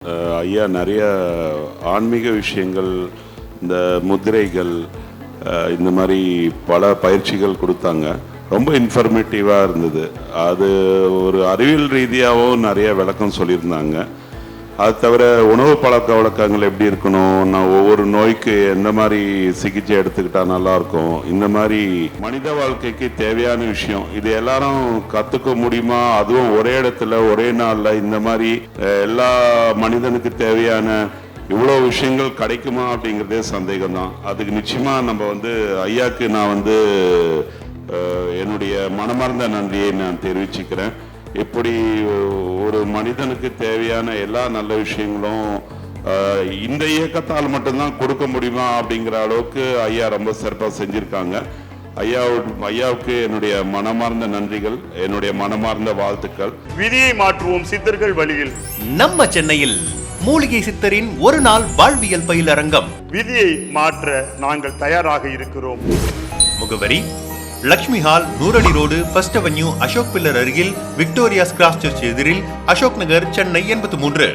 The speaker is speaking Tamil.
ஐயா நிறைய ஆன்மீக விஷயங்கள், இந்த முத்திரைகள், இந்த மாதிரி பல பயிற்சிகள் கொடுத்தாங்க. ரொம்ப இன்ஃபர்மேட்டிவாக இருந்தது. அது ஒரு அறிவியல் ரீதியாகவும் நிறைய விளக்கம் சொல்லியிருந்தாங்க. அது தவிர உணவு பழக்க வழக்கங்கள் எப்படி இருக்கணும், நான் ஒவ்வொரு நோய்க்கு எந்த மாதிரி சிகிச்சை எடுத்துக்கிட்டால் நல்லாயிருக்கும், இந்த மாதிரி மனித வாழ்க்கைக்கு தேவையான விஷயம் இது எல்லாரும் கற்றுக்க முடியுமா, அதுவும் ஒரே இடத்துல ஒரே நாளில் இந்த மாதிரி எல்லா மனிதனுக்கு தேவையான இவ்வளோ விஷயங்கள் கிடைக்குமா அப்படிங்கிறதே சந்தேகம் தான். அதுக்கு நிச்சயமாக நம்ம ஐயாவுக்கு நான் என்னுடைய மனமார்ந்த நன்றியை நான் தெரிவிச்சுக்கிறேன். இப்படி ஒரு மனிதனுக்கு தேவையான எல்லா நல்ல விஷயங்களும் இந்த இயக்கத்தால் மட்டும்தான் கொடுக்க முடியுமா அப்படிங்கிற அளவுக்கு ஐயா ரொம்ப சிறப்பாக செஞ்சுருக்காங்க. ஐயாவுக்கு என்னுடைய மனமார்ந்த நன்றிகள், என்னுடைய மனமார்ந்த வாழ்த்துக்கள். விதியை மாற்றுவோம் சித்தர்கள் வழியில். நம்ம சென்னையில் மூலிகை சித்தரின் ஒரு நாள் வாழ்வியல் பயிலரங்கம். விதியை மாற்ற நாங்கள் தயாராக இருக்கிறோம். முகவரி: லக்ஷ்மி ஹால், நூறடி road, first avenue, Ashok pillar அருகில், விக்டோரியா கிராஸ் சர்ச் எதிரில், அசோக் நகர், சென்னை 83.